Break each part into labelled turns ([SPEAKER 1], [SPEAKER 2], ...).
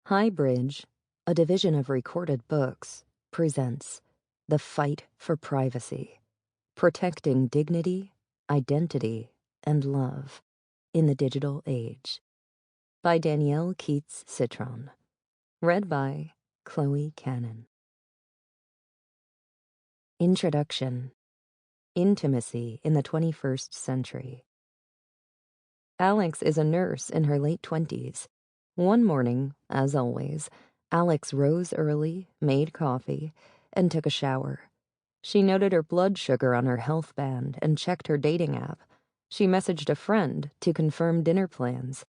[SPEAKER 1] HighBridge, a division of Recorded Books, presents The Fight for Privacy, Protecting Dignity, Identity, and Love in the Digital Age, by Danielle Keats Citron, read by Chloe Cannon. Introduction: Intimacy in the 21st Century. Alex is a nurse in her late 20s. One morning, as always, Alex rose early, made coffee, and took a shower. She noted her blood sugar on her health band and checked her dating app. She messaged a friend to confirm dinner plans.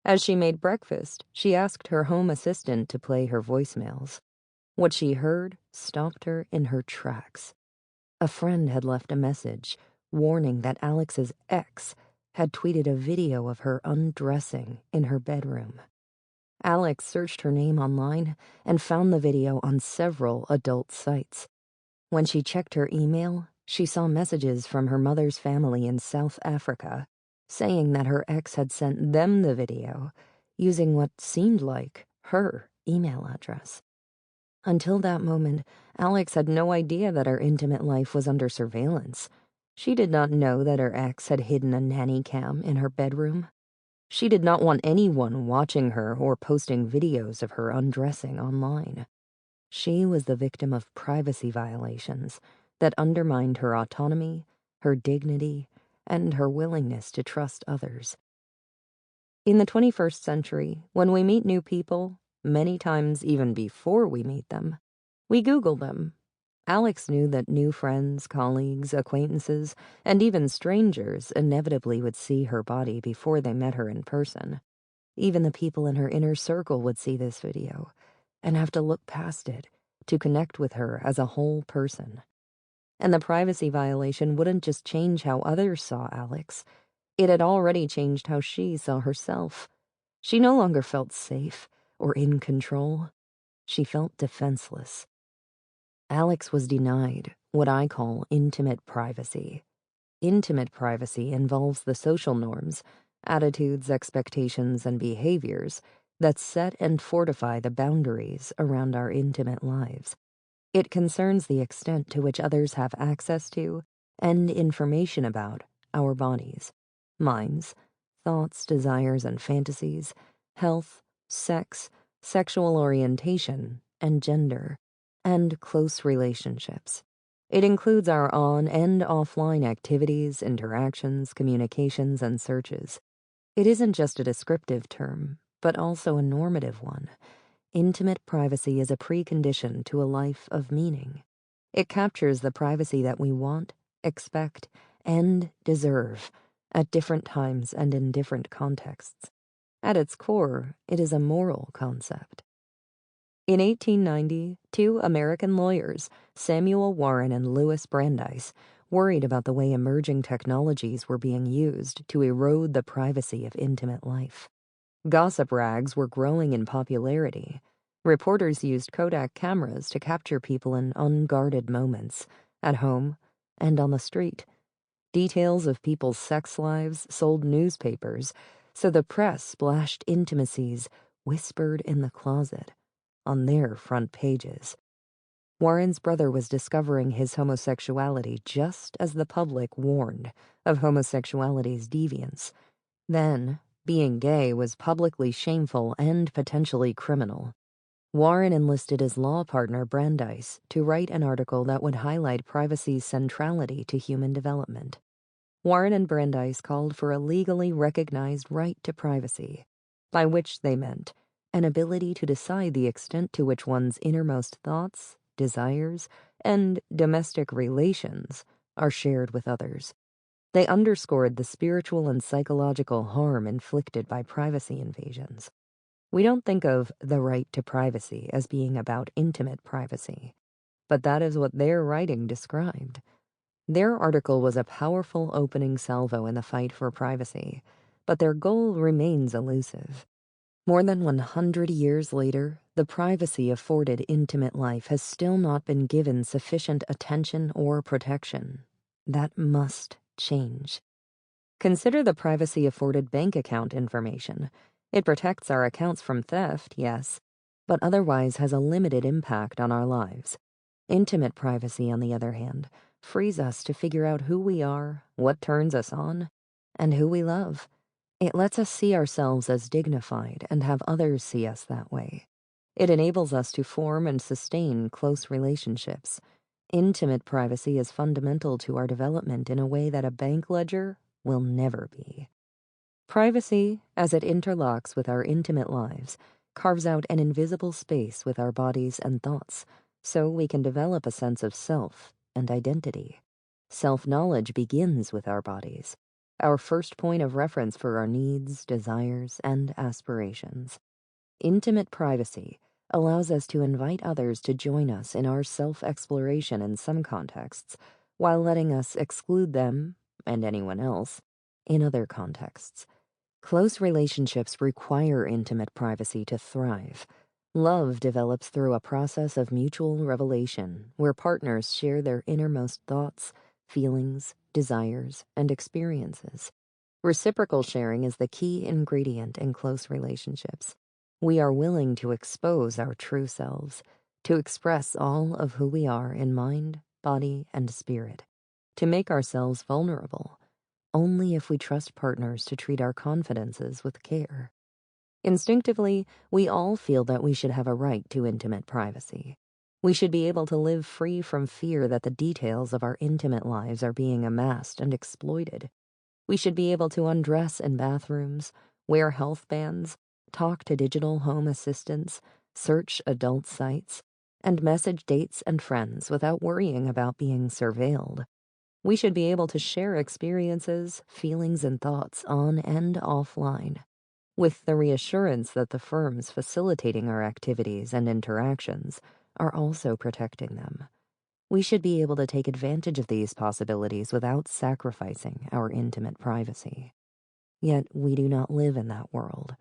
[SPEAKER 1] As she made breakfast, she asked her home assistant to play her voicemails. What she heard stopped her in her tracks. A friend had left a message warning that Alex's ex had tweeted a video of her undressing in her bedroom. Alex searched her name online and found the video on several adult sites. When she checked her email, she saw messages from her mother's family in South Africa saying that her ex had sent them the video using what seemed like her email address. Until that moment, Alex had no idea that her intimate life was under surveillance. She did not know that her ex had hidden a nanny cam in her bedroom. She did not want anyone watching her or posting videos of her undressing online. She was the victim of privacy violations that undermined her autonomy, her dignity, and her willingness to trust others. In the 21st century, when we meet new people, many times even before we meet them, we Google them. Alex knew that new friends, colleagues, acquaintances, and even strangers inevitably would see her body before they met her in person. Even the people in her inner circle would see this video and have to look past it to connect with her as a whole person. And the privacy violation wouldn't just change how others saw Alex. It had already changed how she saw herself. She no longer felt safe or in control. She felt defenseless. Alex was denied what I call intimate privacy. Intimate privacy involves the social norms, attitudes, expectations, and behaviors that set and fortify the boundaries around our intimate lives. It concerns the extent to which others have access to and information about our bodies, minds, thoughts, desires, and fantasies, health, sex, sexual orientation, and gender, and close relationships. It includes our on- and offline activities, interactions, communications, and searches. It isn't just a descriptive term, but also a normative one. Intimate privacy is a precondition to a life of meaning. It captures the privacy that we want, expect, and deserve at different times and in different contexts. At its core, it is a moral concept. In 1890, two American lawyers, Samuel Warren and Louis Brandeis, worried about the way emerging technologies were being used to erode the privacy of intimate life. Gossip rags were growing in popularity. Reporters used Kodak cameras to capture people in unguarded moments, at home and on the street. Details of people's sex lives sold newspapers, so the press splashed intimacies whispered in the closet on their front pages. Warren's brother was discovering his homosexuality just as the public warned of homosexuality's deviance. Then, being gay was publicly shameful and potentially criminal. Warren enlisted his law partner Brandeis to write an article that would highlight privacy's centrality to human development. Warren and Brandeis called for a legally recognized right to privacy, by which they meant an ability to decide the extent to which one's innermost thoughts, desires, and domestic relations are shared with others. They underscored the spiritual and psychological harm inflicted by privacy invasions. We don't think of the right to privacy as being about intimate privacy, but that is what their writing described. Their article was a powerful opening salvo in the fight for privacy, but their goal remains elusive. More than 100 years later, the privacy afforded intimate life has still not been given sufficient attention or protection. That must change. Consider the privacy afforded bank account information. It protects our accounts from theft, yes, but otherwise has a limited impact on our lives. Intimate privacy, on the other hand, frees us to figure out who we are, what turns us on, and who we love. It lets us see ourselves as dignified and have others see us that way. It enables us to form and sustain close relationships. Intimate privacy is fundamental to our development in a way that a bank ledger will never be. Privacy, as it interlocks with our intimate lives, carves out an invisible space with our bodies and thoughts, so we can develop a sense of self and identity. Self-knowledge begins with our bodies, our first point of reference for our needs, desires, and aspirations. Intimate privacy allows us to invite others to join us in our self-exploration in some contexts, while letting us exclude them, and anyone else, in other contexts. Close relationships require intimate privacy to thrive. Love develops through a process of mutual revelation, where partners share their innermost thoughts, feelings, desires, and experiences. Reciprocal sharing is the key ingredient in close relationships. We are willing to expose our true selves, to express all of who we are in mind, body, and spirit, to make ourselves vulnerable, only if we trust partners to treat our confidences with care. Instinctively, we all feel that we should have a right to intimate privacy. We should be able to live free from fear that the details of our intimate lives are being amassed and exploited. We should be able to undress in bathrooms, wear health bands, talk to digital home assistants, search adult sites, and message dates and friends without worrying about being surveilled. We should be able to share experiences, feelings, and thoughts on and offline, with the reassurance that the firms facilitating our activities and interactions are also protecting them. We should be able to take advantage of these possibilities without sacrificing our intimate privacy. Yet we do not live in that world.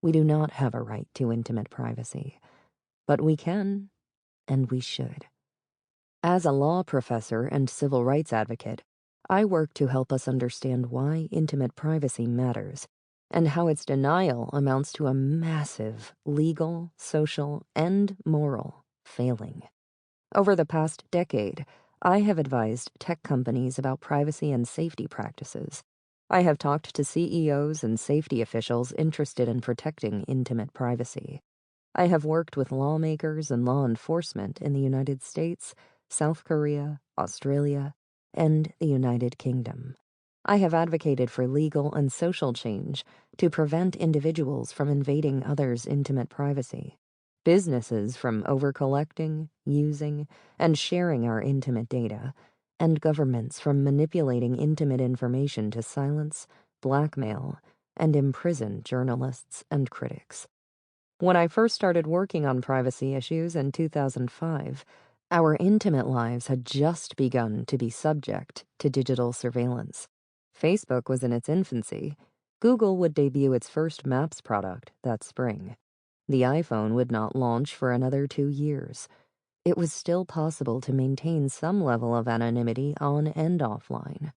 [SPEAKER 1] We do not have a right to intimate privacy, but we can, and we should. As a law professor and civil rights advocate, I work to help us understand why intimate privacy matters and how its denial amounts to a massive legal, social, and moral failing. Over the past decade, I have advised tech companies about privacy and safety practices. I have talked to CEOs and safety officials interested in protecting intimate privacy. I have worked with lawmakers and law enforcement in the United States, South Korea, Australia, and the United Kingdom. I have advocated for legal and social change to prevent individuals from invading others' intimate privacy, businesses from over-collecting, using, and sharing our intimate data, and governments from manipulating intimate information to silence, blackmail, and imprison journalists and critics. When I first started working on privacy issues in 2005, our intimate lives had just begun to be subject to digital surveillance. Facebook was in its infancy. Google would debut its first Maps product that spring. The iPhone would not launch for another 2 years. It was still possible to maintain some level of anonymity on and offline.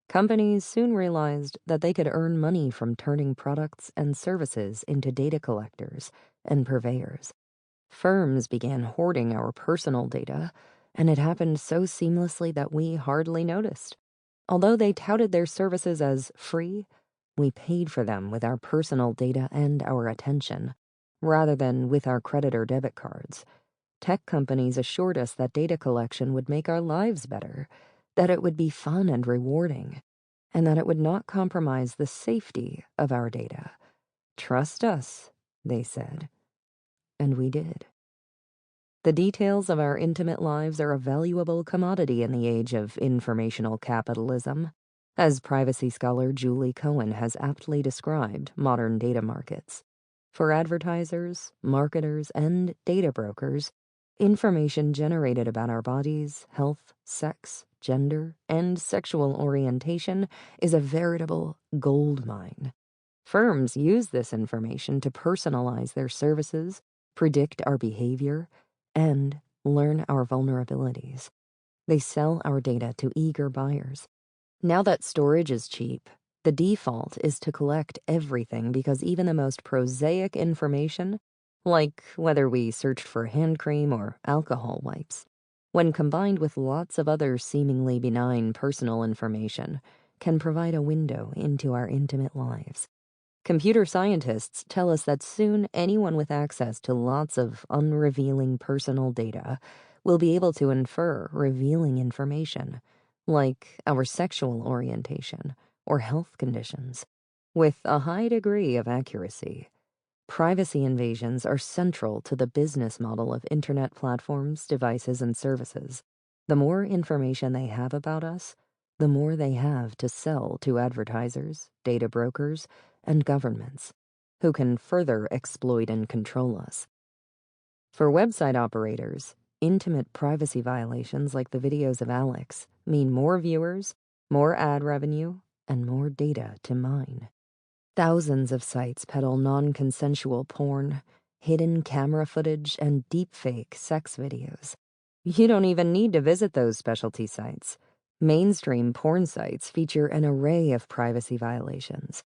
[SPEAKER 1] Companies soon realized that they could earn money from turning products and services into data collectors and purveyors. Firms began hoarding our personal data, and it happened so seamlessly that we hardly noticed. Although they touted their services as free, we paid for them with our personal data and our attention, rather than with our credit or debit cards. Tech companies assured us that data collection would make our lives better, that it would be fun and rewarding, and that it would not compromise the safety of our data. Trust us, they said. And we did. The details of our intimate lives are a valuable commodity in the age of informational capitalism, as privacy scholar Julie Cohen has aptly described modern data markets. For advertisers, marketers, and data brokers, information generated about our bodies, health, sex, gender, and sexual orientation is a veritable gold mine. Firms use this information to personalize their services, predict our behavior, and learn our vulnerabilities. They sell our data to eager buyers. Now that storage is cheap, the default is to collect everything because even the most prosaic information like whether we searched for hand cream or alcohol wipes. When combined with lots of other seemingly benign personal information, can provide a window into our intimate lives. Computer scientists tell us that soon anyone with access to lots of unrevealing personal data will be able to infer revealing information, like our sexual orientation or health conditions, with a high degree of accuracy. Privacy invasions are central to the business model of internet platforms, devices, and services. The more information they have about us, the more they have to sell to advertisers, data brokers, and governments, who can further exploit and control us. For website operators, intimate privacy violations like the videos of Alex mean more viewers, more ad revenue, and more data to mine. Thousands of sites peddle non-consensual porn, hidden camera footage, and deepfake sex videos. You don't even need to visit those specialty sites. Mainstream porn sites feature an array of privacy violations.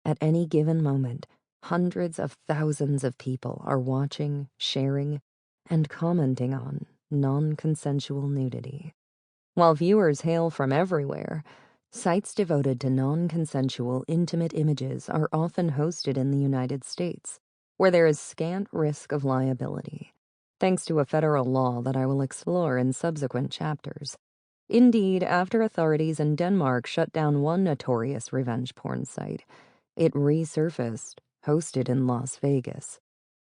[SPEAKER 1] At any given moment, hundreds of thousands of people are watching, sharing, and commenting on non-consensual nudity. While viewers hail from everywhere, sites devoted to non-consensual intimate images are often hosted in the United States, where there is scant risk of liability, thanks to a federal law that I will explore in subsequent chapters. Indeed, after authorities in Denmark shut down one notorious revenge porn site, it resurfaced, hosted in Las Vegas.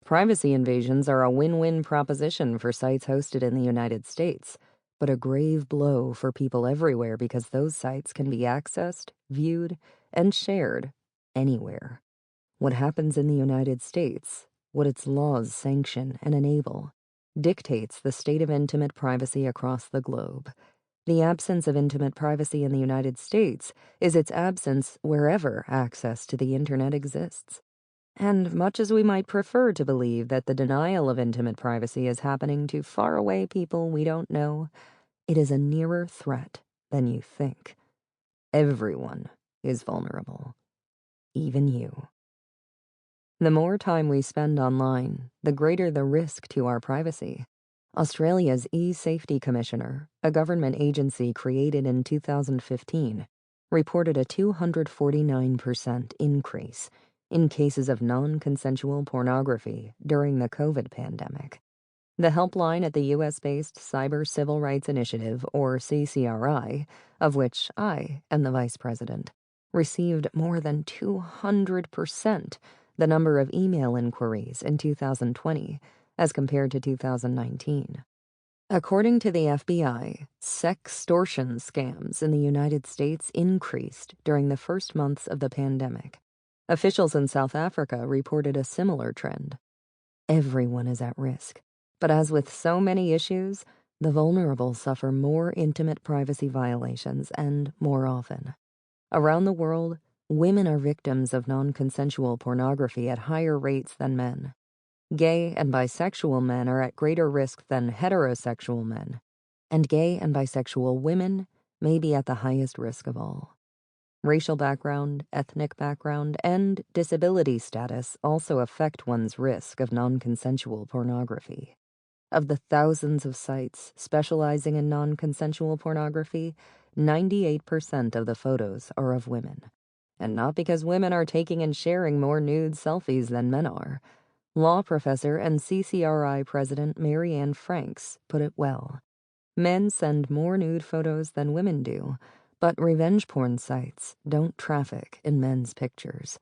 [SPEAKER 1] Privacy invasions are a win-win proposition for sites hosted in the United States, but a grave blow for people everywhere because those sites can be accessed, viewed, and shared anywhere. What happens in the United States, what its laws sanction and enable, dictates the state of intimate privacy across the globe. The absence of intimate privacy in the United States is its absence wherever access to the internet exists. And much as we might prefer to believe that the denial of intimate privacy is happening to faraway people we don't know, it is a nearer threat than you think. Everyone is vulnerable, even you. The more time we spend online, the greater the risk to our privacy. Australia's E-Safety Commissioner, a government agency created in 2015, reported a 249% increase in cases of non-consensual pornography during the COVID pandemic. The helpline at the U.S.-based Cyber Civil Rights Initiative, or CCRI, of which I am the vice president, received more than 200% the number of email inquiries in 2020 as compared to 2019. According to the FBI, sextortion scams in the United States increased during the first months of the pandemic. Officials in South Africa reported a similar trend. Everyone is at risk, but as with so many issues, the vulnerable suffer more intimate privacy violations and more often. Around the world, women are victims of non-consensual pornography at higher rates than men. Gay and bisexual men are at greater risk than heterosexual men, and gay and bisexual women may be at the highest risk of all. Racial background, ethnic background, and disability status also affect one's risk of non-consensual pornography. Of the thousands of sites specializing in non-consensual pornography, 98% of the photos are of women. And not because women are taking and sharing more nude selfies than men are. Law professor and CCRI president Mary Ann Franks put it well. Men send more nude photos than women do, but revenge porn sites don't traffic in men's pictures.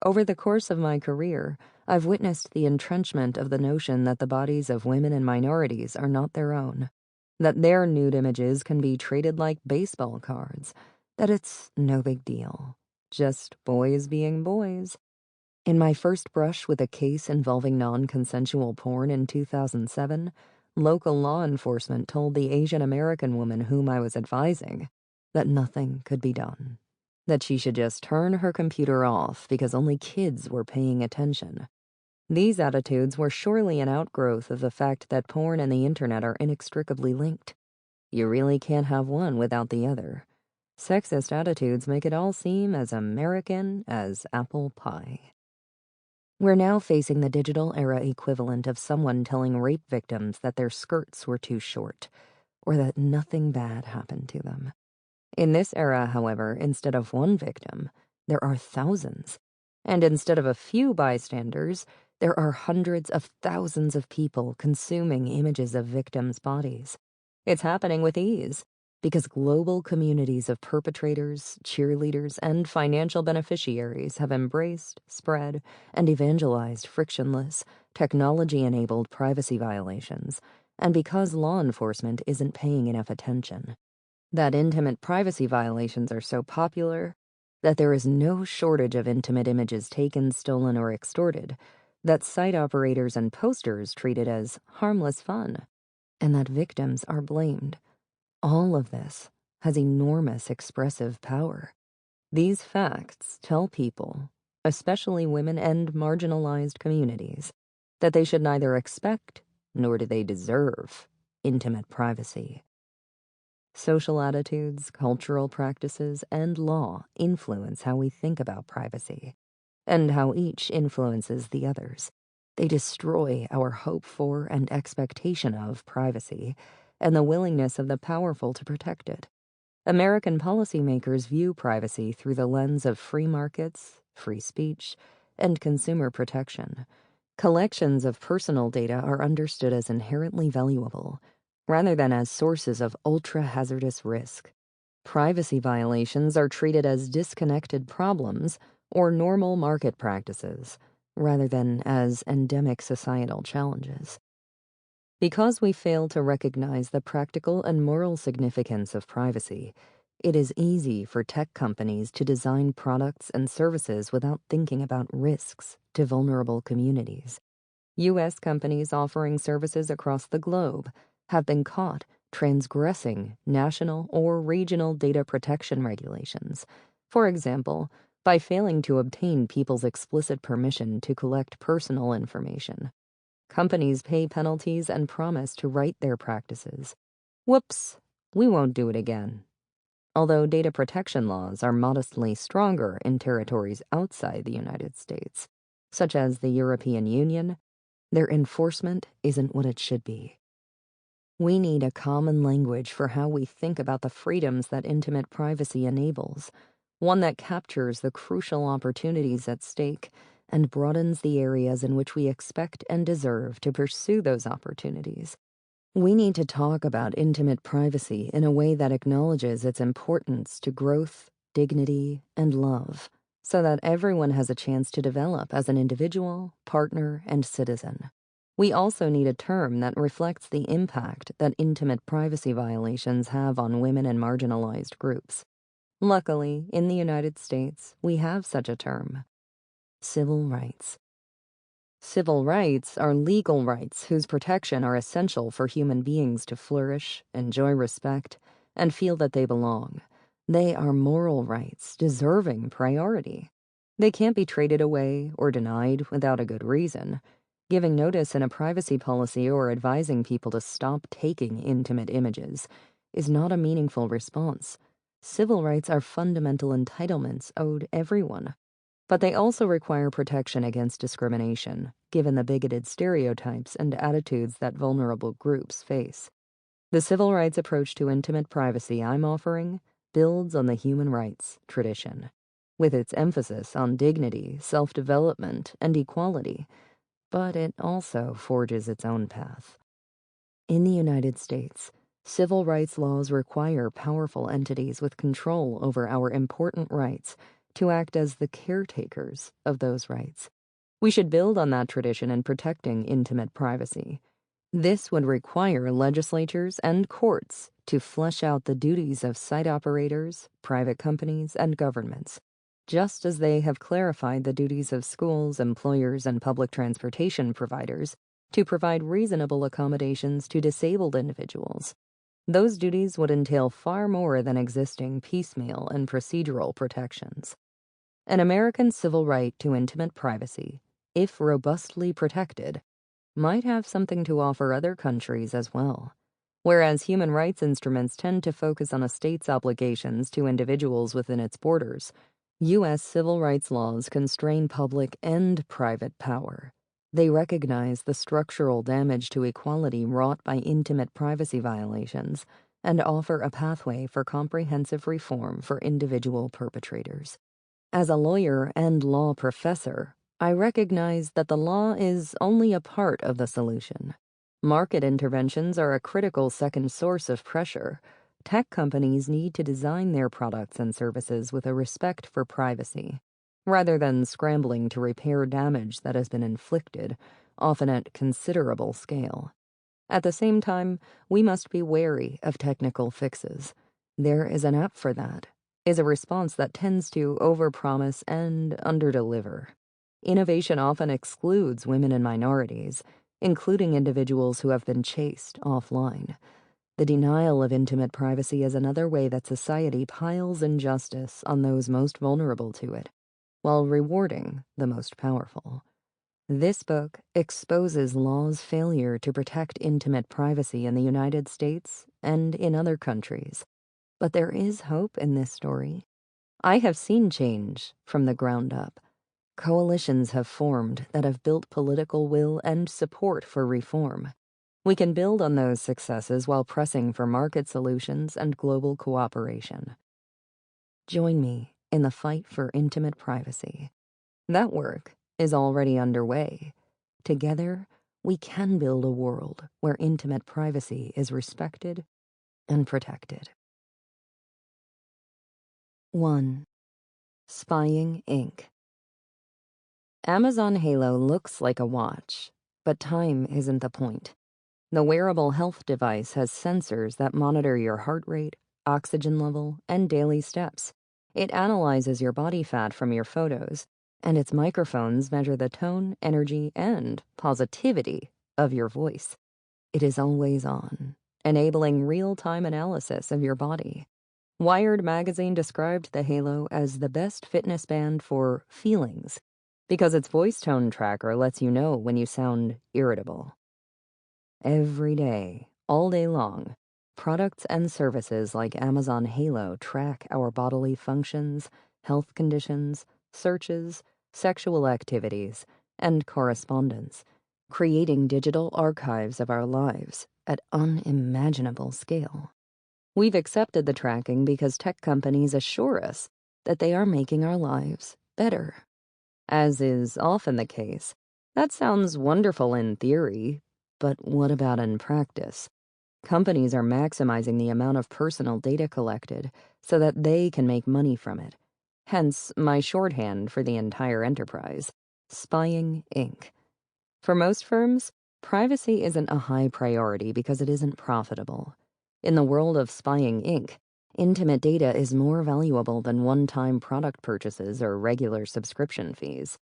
[SPEAKER 1] Over the course of my career, I've witnessed the entrenchment of the notion that the bodies of women and minorities are not their own, that their nude images can be traded like baseball cards, that it's no big deal, just boys being boys. In my first brush with a case involving non-consensual porn in 2007, local law enforcement told the Asian American woman whom I was advising that nothing could be done, that she should just turn her computer off because only kids were paying attention. These attitudes were surely an outgrowth of the fact that porn and the internet are inextricably linked. You really can't have one without the other. Sexist attitudes make it all seem as American as apple pie. We're now facing the digital era equivalent of someone telling rape victims that their skirts were too short, or that nothing bad happened to them. In this era, however, instead of one victim, there are thousands. And instead of a few bystanders, there are hundreds of thousands of people consuming images of victims' bodies. It's happening with ease, because global communities of perpetrators, cheerleaders, and financial beneficiaries have embraced, spread, and evangelized frictionless, technology-enabled privacy violations, and because law enforcement isn't paying enough attention. That intimate privacy violations are so popular that there is no shortage of intimate images taken, stolen, or extorted, that site operators and posters treat it as harmless fun, and that victims are blamed. All of this has enormous expressive power. These facts tell people, especially women and marginalized communities, that they should neither expect nor do they deserve intimate privacy. Social attitudes, cultural practices, and law influence how we think about privacy, and how each influences the others. They destroy our hope for and expectation of privacy, and the willingness of the powerful to protect it. American policymakers view privacy through the lens of free markets, free speech, and consumer protection. Collections of personal data are understood as inherently valuable, rather than as sources of ultra-hazardous risk. Privacy violations are treated as disconnected problems or normal market practices, rather than as endemic societal challenges. Because we fail to recognize the practical and moral significance of privacy, it is easy for tech companies to design products and services without thinking about risks to vulnerable communities. U.S. companies offering services across the globe have been caught transgressing national or regional data protection regulations, for example, by failing to obtain people's explicit permission to collect personal information. Companies pay penalties and promise to right their practices. Whoops, we won't do it again. Although data protection laws are modestly stronger in territories outside the United States, such as the European Union, their enforcement isn't what it should be. We need a common language for how we think about the freedoms that intimate privacy enables, one that captures the crucial opportunities at stake and broadens the areas in which we expect and deserve to pursue those opportunities. We need to talk about intimate privacy in a way that acknowledges its importance to growth, dignity, and love, so that everyone has a chance to develop as an individual, partner, and citizen. We also need a term that reflects the impact that intimate privacy violations have on women and marginalized groups. Luckily, in the United States, we have such a term: civil rights. Civil rights are legal rights whose protection are essential for human beings to flourish, enjoy respect, and feel that they belong. They are moral rights deserving priority. They can't be traded away or denied without a good reason. Giving notice in a privacy policy or advising people to stop taking intimate images is not a meaningful response. Civil rights are fundamental entitlements owed everyone. But they also require protection against discrimination, given the bigoted stereotypes and attitudes that vulnerable groups face. The civil rights approach to intimate privacy I'm offering builds on the human rights tradition, with its emphasis on dignity, self-development, and equality, but it also forges its own path. In the United States, civil rights laws require powerful entities with control over our important rights to act as the caretakers of those rights. We should build on that tradition in protecting intimate privacy. This would require legislatures and courts to flesh out the duties of site operators, private companies, and governments, just as they have clarified the duties of schools, employers, and public transportation providers to provide reasonable accommodations to disabled individuals. Those duties would entail far more than existing piecemeal and procedural protections. An American civil right to intimate privacy, if robustly protected, might have something to offer other countries as well. Whereas human rights instruments tend to focus on a state's obligations to individuals within its borders, U.S. civil rights laws constrain public and private power. They recognize the structural damage to equality wrought by intimate privacy violations and offer a pathway for comprehensive reform for individual perpetrators. As a lawyer and law professor, I recognize that the law is only a part of the solution. Market interventions are a critical second source of pressure. Tech companies need to design their products and services with a respect for privacy, rather than scrambling to repair damage that has been inflicted, often at considerable scale. At the same time, we must be wary of technical fixes. There is an app for that, is a response that tends to overpromise and underdeliver. Innovation often excludes women and minorities, including individuals who have been chased offline. The denial of intimate privacy is another way that society piles injustice on those most vulnerable to it, while rewarding the most powerful. This book exposes law's failure to protect intimate privacy in the United States and in other countries. But there is hope in this story. I have seen change from the ground up. Coalitions have formed that have built political will and support for reform. We can build on those successes while pressing for market solutions and global cooperation. Join me in the fight for intimate privacy. That work is already underway. Together, we can build a world where intimate privacy is respected and protected. 1. Spying Inc. Amazon Halo looks like a watch, but time isn't the point. The wearable health device has sensors that monitor your heart rate, oxygen level, and daily steps. It analyzes your body fat from your photos, and its microphones measure the tone, energy, and positivity of your voice. It is always on, enabling real-time analysis of your body. Wired magazine described the Halo as the best fitness band for feelings, because its voice tone tracker lets you know when you sound irritable. Every day, all day long, products and services like Amazon Halo track our bodily functions, health conditions, searches, sexual activities, and correspondence, creating digital archives of our lives at unimaginable scale. We've accepted the tracking because tech companies assure us that they are making our lives better. As is often the case, that sounds wonderful in theory, but what about in practice? Companies are maximizing the amount of personal data collected so that they can make money from it. Hence, my shorthand for the entire enterprise, Spying Inc. For most firms, privacy isn't a high priority because it isn't profitable. In the world of Spying Inc., intimate data is more valuable than one-time product purchases or regular subscription fees.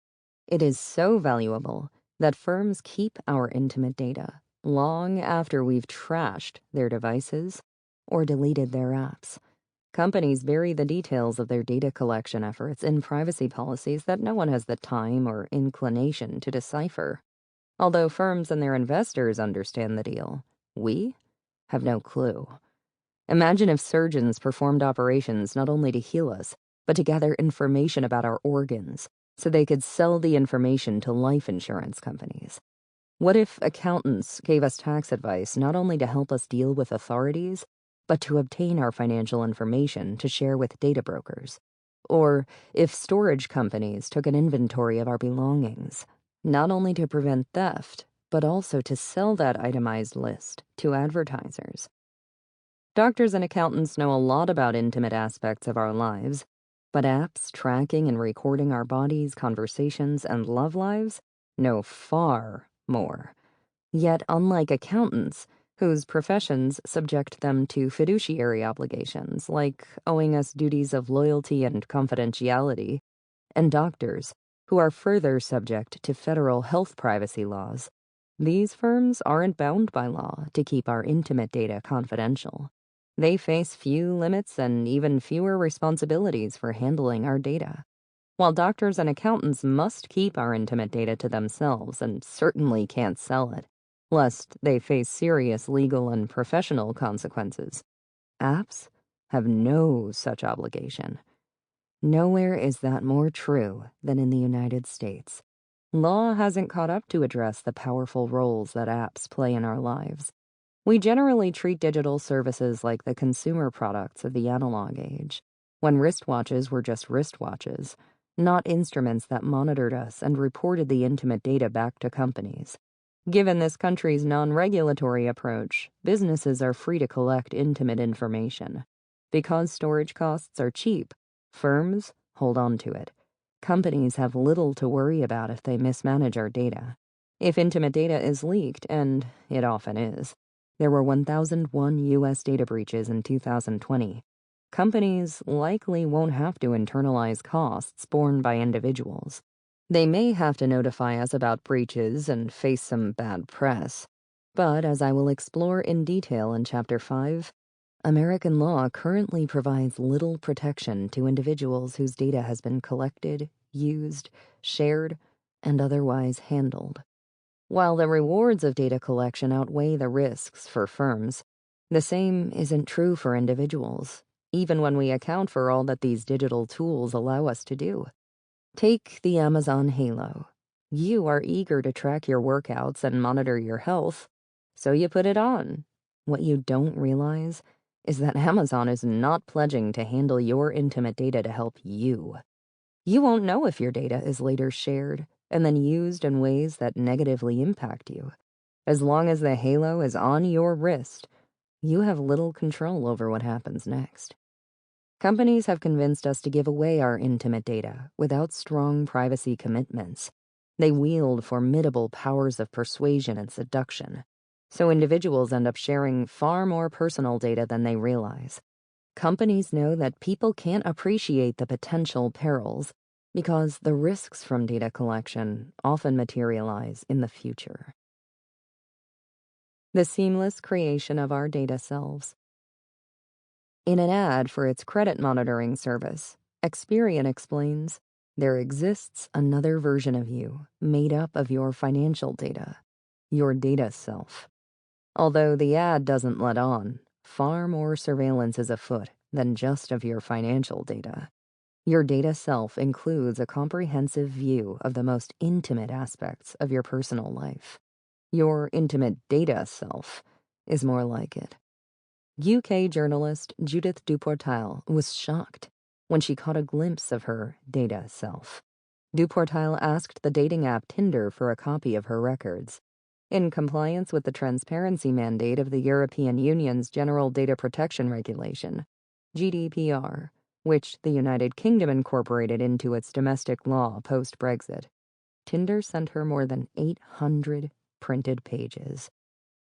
[SPEAKER 1] It is so valuable that firms keep our intimate data long after we've trashed their devices or deleted their apps. Companies bury the details of their data collection efforts in privacy policies that no one has the time or inclination to decipher. Although firms and their investors understand the deal, we have no clue. Imagine if surgeons performed operations not only to heal us, but to gather information about our organs, so they could sell the information to life insurance companies. What if accountants gave us tax advice not only to help us deal with authorities, but to obtain our financial information to share with data brokers? Or if storage companies took an inventory of our belongings, not only to prevent theft, but also to sell that itemized list to advertisers? Doctors and accountants know a lot about intimate aspects of our lives, but apps tracking and recording our bodies, conversations, and love lives know far more. Yet, unlike accountants, whose professions subject them to fiduciary obligations, like owing us duties of loyalty and confidentiality, and doctors, who are further subject to federal health privacy laws, these firms aren't bound by law to keep our intimate data confidential. They face few limits and even fewer responsibilities for handling our data. While doctors and accountants must keep our intimate data to themselves and certainly can't sell it, lest they face serious legal and professional consequences, apps have no such obligation. Nowhere is that more true than in the United States. Law hasn't caught up to address the powerful roles that apps play in our lives. We generally treat digital services like the consumer products of the analog age, when wristwatches were just wristwatches, not instruments that monitored us and reported the intimate data back to companies. Given this country's non-regulatory approach, businesses are free to collect intimate information. Because storage costs are cheap, firms hold on to it. Companies have little to worry about if they mismanage our data. If intimate data is leaked, and it often is, there were 1,001 U.S. data breaches in 2020. Companies likely won't have to internalize costs borne by individuals. They may have to notify us about breaches and face some bad press. But as I will explore in detail in Chapter 5, American law currently provides little protection to individuals whose data has been collected, used, shared, and otherwise handled. While the rewards of data collection outweigh the risks for firms, the same isn't true for individuals, even when we account for all that these digital tools allow us to do. Take the Amazon Halo. You are eager to track your workouts and monitor your health, so you put it on. What you don't realize is that Amazon is not pledging to handle your intimate data to help you. You won't know if your data is later shared and then used in ways that negatively impact you. As long as the halo is on your wrist, you have little control over what happens next. Companies have convinced us to give away our intimate data without strong privacy commitments. They wield formidable powers of persuasion and seduction, so individuals end up sharing far more personal data than they realize. Companies know that people can't appreciate the potential perils because the risks from data collection often materialize in the future. The seamless creation of our data selves. In an ad for its credit monitoring service, Experian explains, there exists another version of you made up of your financial data, your data self. Although the ad doesn't let on, far more surveillance is afoot than just of your financial data. Your data self includes a comprehensive view of the most intimate aspects of your personal life. Your intimate data self is more like it. UK journalist Judith Duportail was shocked when she caught a glimpse of her data self. Duportail asked the dating app Tinder for a copy of her records. In compliance with the transparency mandate of the European Union's General Data Protection Regulation, GDPR, which the United Kingdom incorporated into its domestic law post-Brexit, Tinder sent her more than 800 printed pages.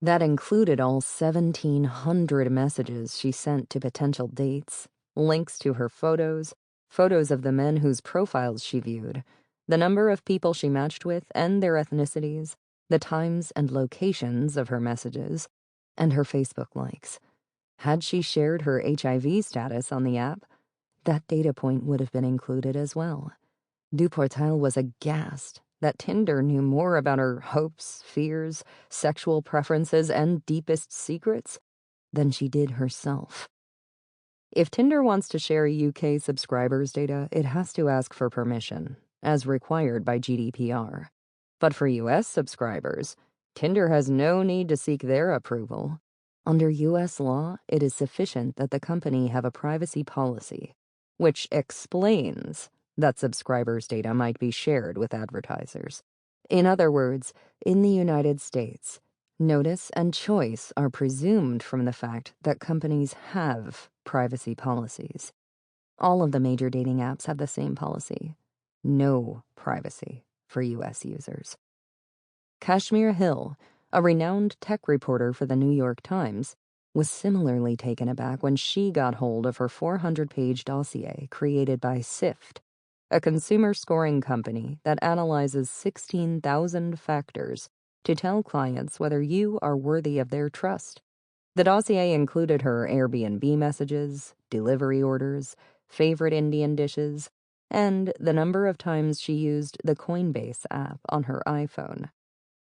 [SPEAKER 1] That included all 1,700 messages she sent to potential dates, links to her photos, photos of the men whose profiles she viewed, the number of people she matched with and their ethnicities, the times and locations of her messages, and her Facebook likes. Had she shared her HIV status on the app, that data point would have been included as well. Duportail was aghast that Tinder knew more about her hopes, fears, sexual preferences, and deepest secrets than she did herself. If Tinder wants to share UK subscribers' data, it has to ask for permission, as required by GDPR. But for US subscribers, Tinder has no need to seek their approval. Under US law, it is sufficient that the company have a privacy policy, which explains that subscribers' data might be shared with advertisers. In other words, in the United States, notice and choice are presumed from the fact that companies have privacy policies. All of the major dating apps have the same policy: no privacy for U.S. users. Kashmir Hill, a renowned tech reporter for the New York Times, was similarly taken aback when she got hold of her 400-page dossier created by Sift, a consumer scoring company that analyzes 16,000 factors to tell clients whether you are worthy of their trust. The dossier included her Airbnb messages, delivery orders, favorite Indian dishes, and the number of times she used the Coinbase app on her iPhone.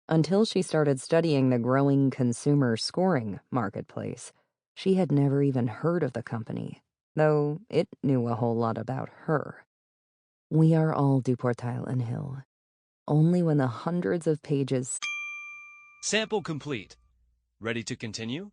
[SPEAKER 1] Until she started studying the growing consumer scoring marketplace, she had never even heard of the company. though it knew a whole lot about her. We are all Duportile and Hill. Only when the hundreds of pages...
[SPEAKER 2] Sample complete. Ready to continue?